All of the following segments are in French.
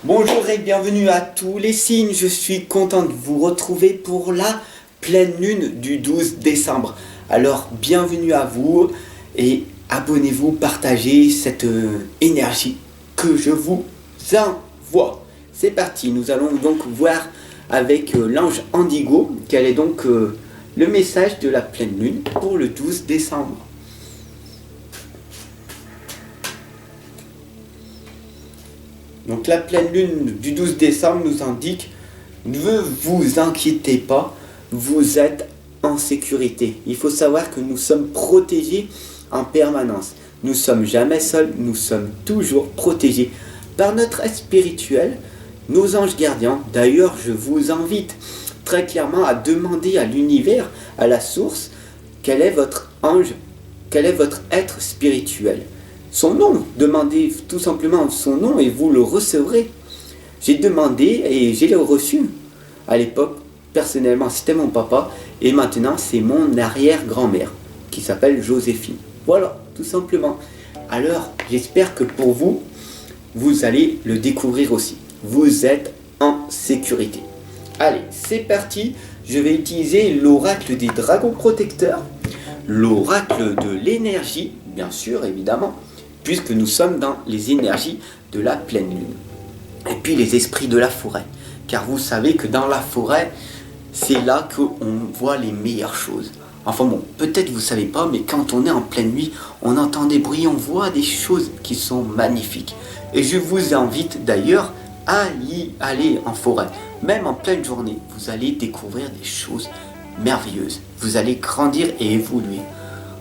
Bonjour et bienvenue à tous les signes, je suis content de vous retrouver pour la pleine lune du 12 décembre. Alors bienvenue à vous et abonnez-vous, partagez cette énergie que je vous envoie. C'est parti, nous allons donc voir avec l'ange Indigo quel est donc le message de la pleine lune pour le 12 décembre. Donc la pleine lune du 12 décembre nous indique « Ne vous inquiétez pas, vous êtes en sécurité ». Il faut savoir que nous sommes protégés en permanence. Nous ne sommes jamais seuls, nous sommes toujours protégés par notre être spirituel, nos anges gardiens. D'ailleurs, je vous invite très clairement à demander à l'univers, à la source, quel est votre ange, quel est votre être spirituel. Son nom, demandez tout simplement son nom et vous le recevrez. J'ai demandé et j'ai le reçu. À l'époque, personnellement, c'était mon papa et maintenant c'est mon arrière-grand-mère qui s'appelle Joséphine. Voilà, tout simplement. Alors, j'espère que pour vous, vous allez le découvrir aussi. Vous êtes en sécurité. Allez, c'est parti. Je vais utiliser l'oracle des dragons protecteurs, l'oracle de l'énergie, bien sûr, évidemment, puisque nous sommes dans les énergies de la pleine lune. Et puis les esprits de la forêt. Car vous savez que dans la forêt, c'est là qu'on voit les meilleures choses. Enfin bon, peut-être vous ne savez pas, mais quand on est en pleine nuit, on entend des bruits, on voit des choses qui sont magnifiques. Et je vous invite d'ailleurs à y aller en forêt. Même en pleine journée, vous allez découvrir des choses merveilleuses. Vous allez grandir et évoluer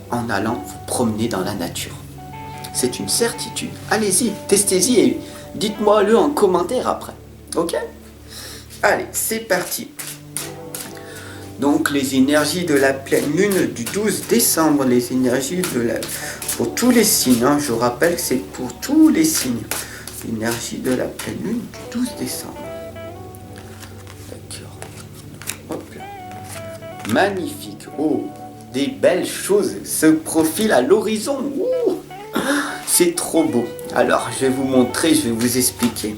en allant vous promener dans la nature. C'est une certitude. Allez-y, testez-y et dites-moi le en commentaire après. Ok? Allez, c'est parti. Donc les énergies de la pleine lune du 12 décembre, les énergies pour tous les signes. Je rappelle que c'est pour tous les signes. L'énergie de la pleine lune du 12 décembre. D'accord. Hop là. Magnifique. Oh, des belles choses se profilent à l'horizon. Ouh. C'est trop beau. Alors, je vais vous montrer, je vais vous expliquer.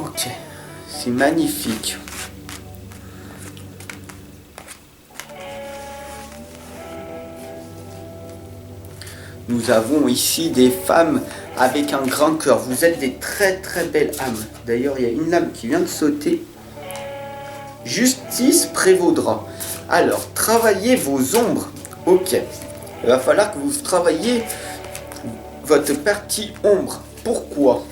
Ok, c'est magnifique. Nous avons ici des femmes avec un grand cœur. Vous êtes des très très belles âmes. D'ailleurs, il y a une âme qui vient de sauter. Justice prévaudra. Alors, travaillez vos ombres. Ok. Il va falloir que vous travailliez votre partie ombre. Pourquoi?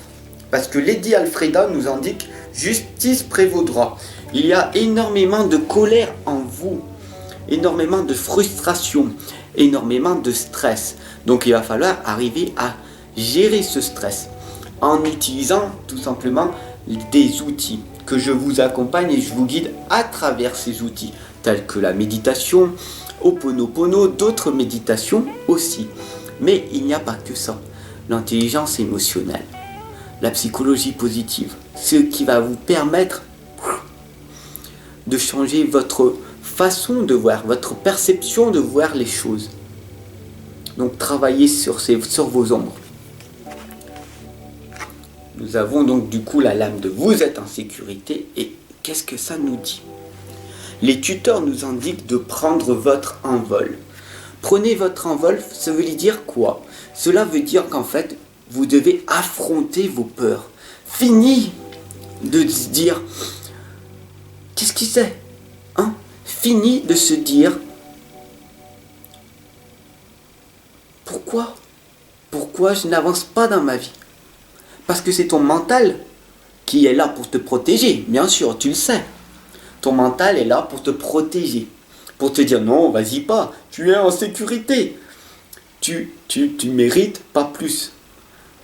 Parce que Lady Alfreda nous indique justice prévaudra. Il y a énormément de colère en vous, énormément de frustration, énormément de stress. Donc il va falloir arriver à gérer ce stress en utilisant tout simplement des outils que je vous accompagne et je vous guide à travers ces outils tels que la méditation, Ho'oponopono, d'autres méditations aussi. Mais il n'y a pas que ça. L'intelligence émotionnelle, la psychologie positive, ce qui va vous permettre de changer votre façon de voir, votre perception de voir les choses. Donc travaillez sur vos ombres. Nous avons donc du coup la lame de vous êtes en sécurité et qu'est-ce que ça nous dit? Les tuteurs nous indiquent de prendre votre envol. Prenez votre envol, ça veut dire quoi? Cela veut dire qu'en fait, vous devez affronter vos peurs. Fini de se dire, qu'est-ce qui c'est? Fini de se dire, pourquoi je n'avance pas dans ma vie? Parce que c'est ton mental qui est là pour te protéger, bien sûr, tu le sais. Ton mental est là pour te protéger, pour te dire non, vas-y pas, tu es en sécurité. Tu mérites pas plus.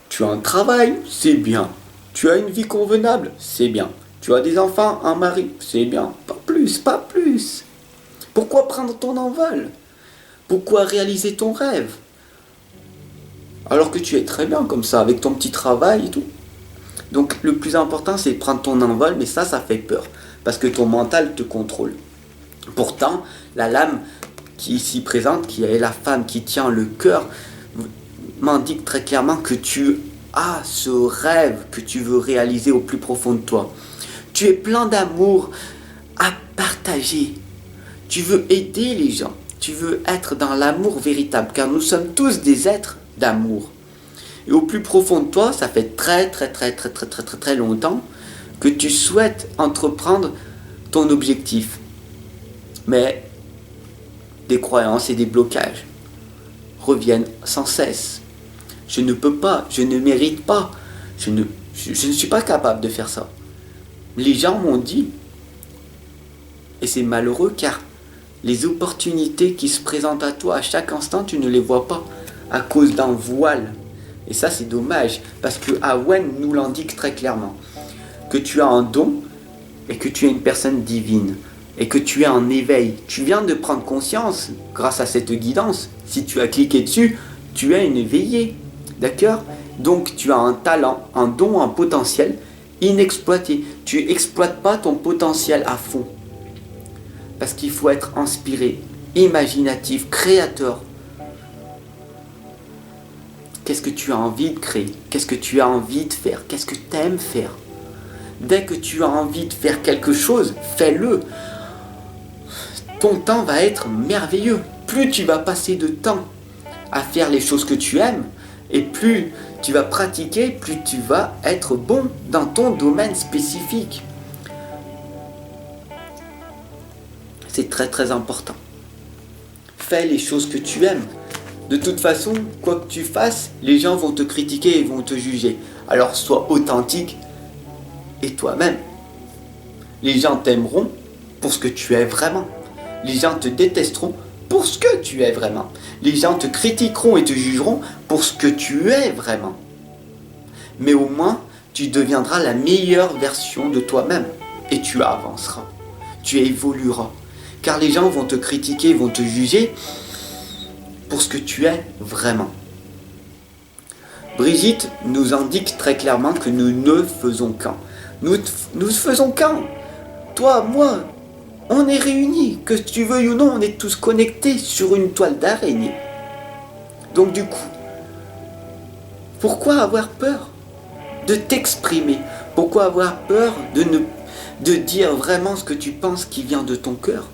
Tu as un travail, c'est bien. Tu as une vie convenable, c'est bien. Tu as des enfants, un mari, c'est bien. Pas plus, pas plus. Pourquoi prendre ton envol? Pourquoi réaliser ton rêve? Alors que tu es très bien comme ça, avec ton petit travail et tout. Donc le plus important, c'est de prendre ton envol, mais ça fait peur. Parce que ton mental te contrôle. Pourtant, la lame qui est ici présente, qui est la femme qui tient le cœur, m'indique très clairement que tu as ce rêve que tu veux réaliser au plus profond de toi. Tu es plein d'amour à partager. Tu veux aider les gens. Tu veux être dans l'amour véritable, car nous sommes tous des êtres d'amour. Et au plus profond de toi, ça fait très longtemps que tu souhaites entreprendre ton objectif. Mais des croyances et des blocages reviennent sans cesse. Je ne peux pas, je ne mérite pas, je ne suis pas capable de faire ça. Les gens m'ont dit, et c'est malheureux car les opportunités qui se présentent à toi à chaque instant, tu ne les vois pas à cause d'un voile. Et ça c'est dommage, parce que Awen nous l'indique très clairement, que tu as un don et que tu es une personne divine, et que tu es en éveil. Tu viens de prendre conscience, grâce à cette guidance, si tu as cliqué dessus, tu es une éveillée, d'accord? Donc tu as un talent, un don, un potentiel inexploité. Tu n'exploites pas ton potentiel à fond, parce qu'il faut être inspiré, imaginatif, créateur. Qu'est-ce que tu as envie de créer? Qu'est-ce que tu as envie de faire? Qu'est-ce que tu aimes faire? Dès que tu as envie de faire quelque chose, fais-le. Ton temps va être merveilleux. Plus tu vas passer de temps à faire les choses que tu aimes, et plus tu vas pratiquer, plus tu vas être bon dans ton domaine spécifique. C'est très important. Fais les choses que tu aimes. De toute façon, quoi que tu fasses, les gens vont te critiquer et vont te juger. Alors sois authentique et toi-même. Les gens t'aimeront pour ce que tu es vraiment. Les gens te détesteront pour ce que tu es vraiment. Les gens te critiqueront et te jugeront pour ce que tu es vraiment. Mais au moins, tu deviendras la meilleure version de toi-même. Et tu avanceras. Tu évolueras. Car les gens vont te critiquer, vont te juger pour ce que tu es vraiment. Brigitte nous indique très clairement que nous ne faisons qu'un. Nous faisons qu'un. Toi, moi, on est réunis. Que tu veuilles ou non, on est tous connectés sur une toile d'araignée. Donc du coup, pourquoi avoir peur de t'exprimer? Pourquoi avoir peur de dire vraiment ce que tu penses qui vient de ton cœur?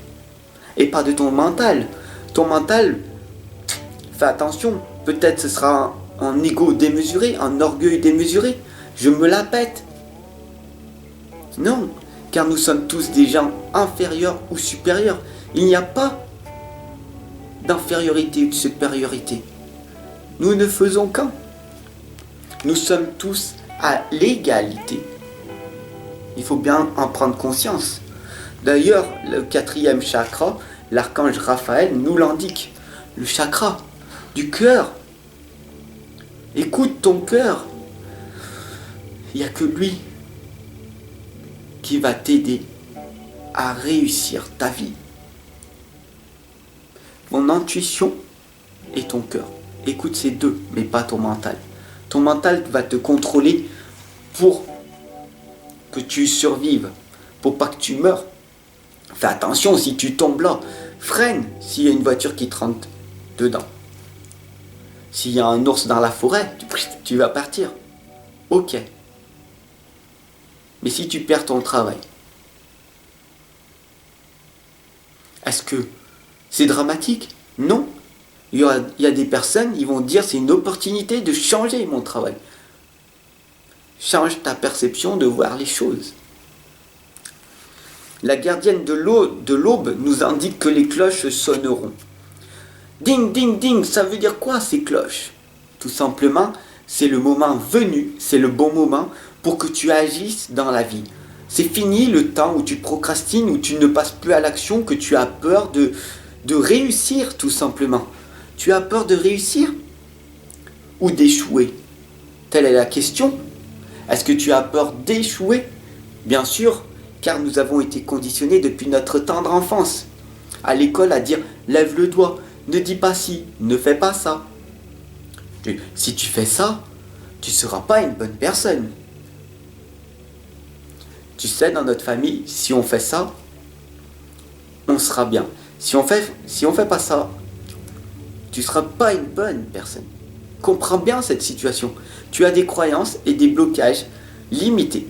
Et pas de ton mental. Ton mental, fais attention, peut-être ce sera un ego démesuré, un orgueil démesuré. Je me la pète. Non, car nous sommes tous des gens inférieurs ou supérieurs. Il n'y a pas d'infériorité ou de supériorité. Nous ne faisons qu'un. Nous sommes tous à l'égalité. Il faut bien en prendre conscience. D'ailleurs, le 4e chakra, l'archange Raphaël nous l'indique. Le chakra du cœur. Écoute ton cœur. Il n'y a que lui qui va t'aider à réussir ta vie. Ton intuition et ton cœur. Écoute ces deux, mais pas ton mental. Ton mental va te contrôler pour que tu survives, pour pas que tu meurs. Fais attention si tu tombes là. Freine s'il y a une voiture qui te rentre dedans. S'il y a un ours dans la forêt, tu vas partir. Ok. Mais si tu perds ton travail, est-ce que c'est dramatique? Non. Il y a des personnes, ils vont dire c'est une opportunité de changer mon travail. Change ta perception de voir les choses. La gardienne de l'aube nous indique que les cloches sonneront. Ding, ding, ding, ça veut dire quoi ces cloches? Tout simplement, c'est le moment venu, c'est le bon moment pour que tu agisses dans la vie. C'est fini le temps où tu procrastines, où tu ne passes plus à l'action, que tu as peur de réussir tout simplement. Tu as peur de réussir ou d'échouer? Telle est la question. Est-ce que tu as peur d'échouer? Bien sûr, car nous avons été conditionnés depuis notre tendre enfance. À l'école à dire « lève le doigt », ne dis pas ci, ne fais pas ça. Si tu fais ça, tu ne seras pas une bonne personne. Tu sais, dans notre famille, si on fait ça, on sera bien. Si on fait pas ça, tu ne seras pas une bonne personne. Comprends bien cette situation. Tu as des croyances et des blocages limités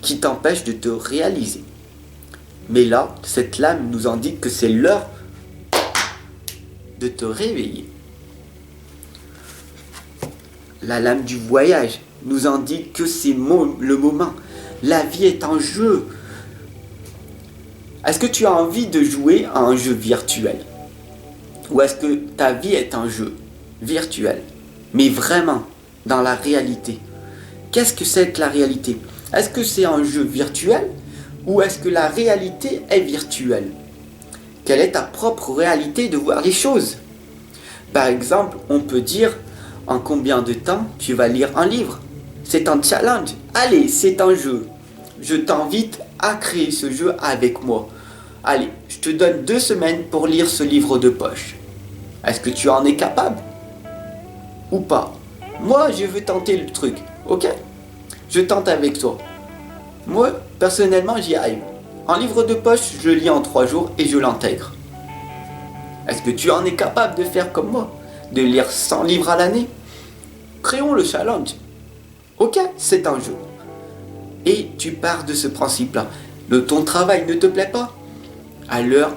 qui t'empêchent de te réaliser. Mais là, cette lame nous indique que c'est l'heure de te réveiller. La lame du voyage nous indique que c'est le moment. La vie est un jeu. Est-ce que tu as envie de jouer à un jeu virtuel? Ou est-ce que ta vie est un jeu virtuel, mais vraiment dans la réalité? Qu'est-ce que c'est que la réalité? Est-ce que c'est un jeu virtuel ou est-ce que la réalité est virtuelle? Quelle est ta propre réalité de voir les choses? Par exemple, on peut dire en combien de temps tu vas lire un livre. C'est un challenge. Allez, c'est un jeu. Je t'invite à créer ce jeu avec moi. Allez, je te donne 2 semaines pour lire ce livre de poche. Est-ce que tu en es capable? Ou pas? Moi, je veux tenter le truc. Ok? Je tente avec toi. Moi, personnellement, j'y arrive. Un livre de poche, je le lis en 3 jours et je l'intègre. Est-ce que tu en es capable de faire comme moi? De lire 100 livres à l'année? Créons le challenge. Ok, c'est un jeu. Et tu pars de ce principe-là. Ton travail ne te plaît pas? Alors,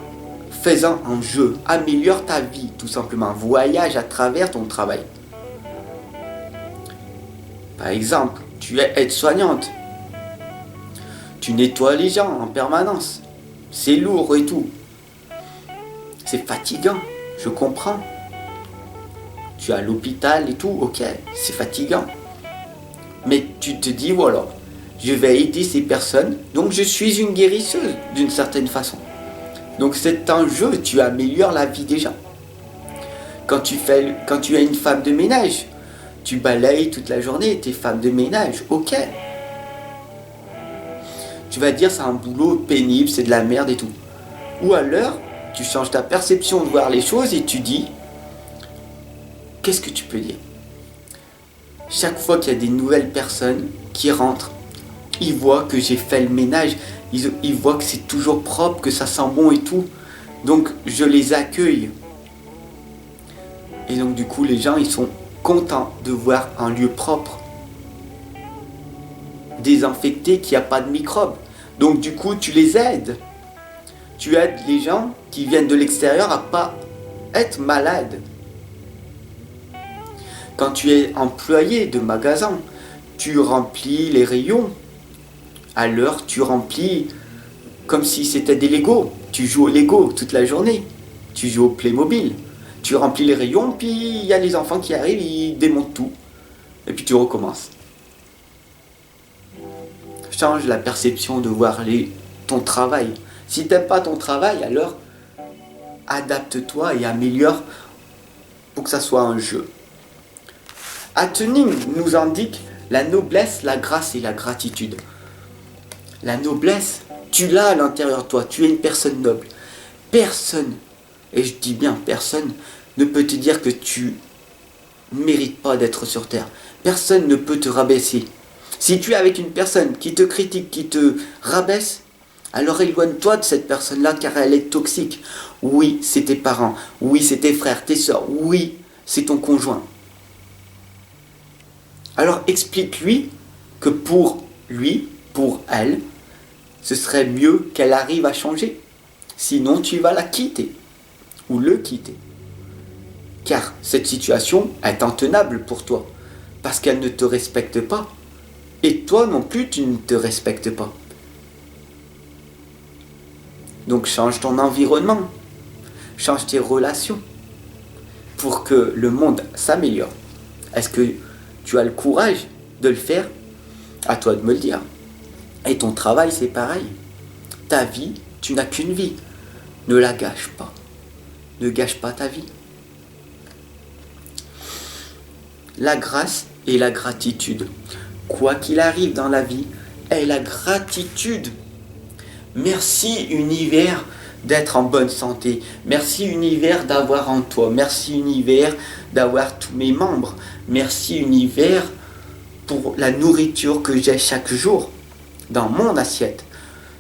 fais-en un jeu. Améliore ta vie, tout simplement. Voyage à travers ton travail. Par exemple, tu es aide-soignante. Tu nettoies les gens en permanence. C'est lourd et tout. C'est fatigant, je comprends. Tu es à l'hôpital et tout, ok, c'est fatigant. Mais tu te dis, voilà, je vais aider ces personnes, donc je suis une guérisseuse d'une certaine façon. Donc c'est un jeu, tu améliores la vie des gens. Quand tu es une femme de ménage, tu balayes toute la journée, tu es femme de ménage, ok. Tu vas dire c'est un boulot pénible, c'est de la merde et tout. Ou alors, tu changes ta perception de voir les choses et tu dis, qu'est-ce que tu peux dire? Chaque fois qu'il y a des nouvelles personnes qui rentrent, ils voient que j'ai fait le ménage, ils voient que c'est toujours propre, que ça sent bon et tout. Donc je les accueille. Et donc du coup les gens ils sont contents de voir un lieu propre, désinfecté, qu'il n'y a pas de microbes. Donc du coup tu les aides. Tu aides les gens qui viennent de l'extérieur à pas être malades. Quand tu es employé de magasin, tu remplis les rayons. Alors tu remplis comme si c'était des Lego. Tu joues au Lego toute la journée. Tu joues au Playmobil. Tu remplis les rayons, puis il y a les enfants qui arrivent, ils démontent tout. Et puis tu recommences. Change la perception de voir ton travail. Si tu n'aimes pas ton travail, alors adapte-toi et améliore pour que ça soit un jeu. Athénine nous indique la noblesse, la grâce et la gratitude. La noblesse, tu l'as à l'intérieur de toi, tu es une personne noble. Personne, et je dis bien personne, ne peut te dire que tu ne mérites pas d'être sur terre. Personne ne peut te rabaisser. Si tu es avec une personne qui te critique, qui te rabaisse, alors éloigne-toi de cette personne-là car elle est toxique. Oui, c'est tes parents, oui, c'est tes frères, tes soeurs, oui, c'est ton conjoint. Alors explique-lui que pour lui, pour elle, ce serait mieux qu'elle arrive à changer. Sinon, tu vas la quitter ou le quitter. Car cette situation est intenable pour toi parce qu'elle ne te respecte pas. Et toi non plus, tu ne te respectes pas. Donc change ton environnement, change tes relations pour que le monde s'améliore. Est-ce que tu as le courage de le faire? À toi de me le dire. Et ton travail, c'est pareil. Ta vie, tu n'as qu'une vie. Ne la gâche pas. Ne gâche pas ta vie. La grâce et la gratitude. Quoi qu'il arrive dans la vie, est la gratitude. Merci univers d'être en bonne santé. Merci univers d'avoir en toi. Merci univers d'avoir tous mes membres. Merci univers pour la nourriture que j'ai chaque jour dans mon assiette.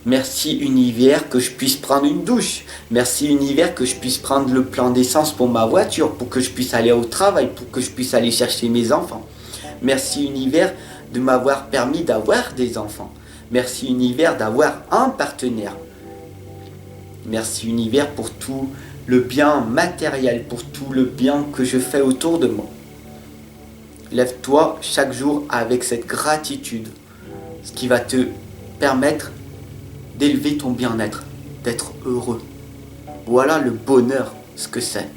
Merci univers que je puisse prendre une douche. Merci univers que je puisse prendre le plein d'essence pour ma voiture, pour que je puisse aller au travail, pour que je puisse aller chercher mes enfants. Merci univers de m'avoir permis d'avoir des enfants. Merci univers d'avoir un partenaire. Merci univers pour tout le bien matériel, pour tout le bien que je fais autour de moi. Lève-toi chaque jour avec cette gratitude, ce qui va te permettre d'élever ton bien-être, d'être heureux. Voilà le bonheur, ce que c'est.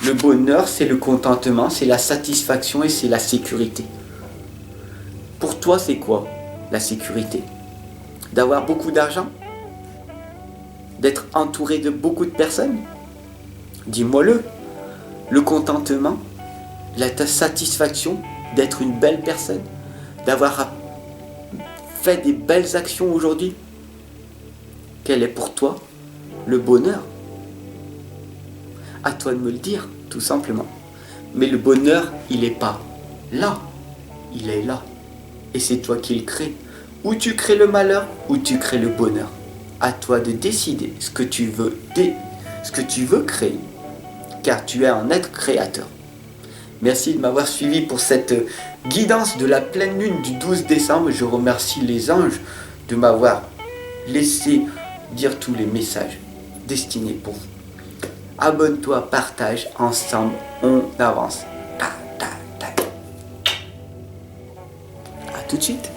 Le bonheur, c'est le contentement, c'est la satisfaction et c'est la sécurité. Pour toi, c'est quoi la sécurité? D'avoir beaucoup d'argent? D'être entouré de beaucoup de personnes? Dis-moi-le. Le contentement, la satisfaction d'être une belle personne, d'avoir fait des belles actions aujourd'hui. Quel est pour toi le bonheur? À toi de me le dire, tout simplement. Mais le bonheur, il n'est pas là. Il est là. Et c'est toi qui le crée. Ou tu crées le malheur, ou tu crées le bonheur. À toi de décider ce que tu veux créer. Car tu es un être créateur. Merci de m'avoir suivi pour cette guidance de la pleine lune du 12 décembre. Je remercie les anges de m'avoir laissé dire tous les messages destinés pour vous. Abonne-toi, partage, ensemble, on avance. À tout de suite.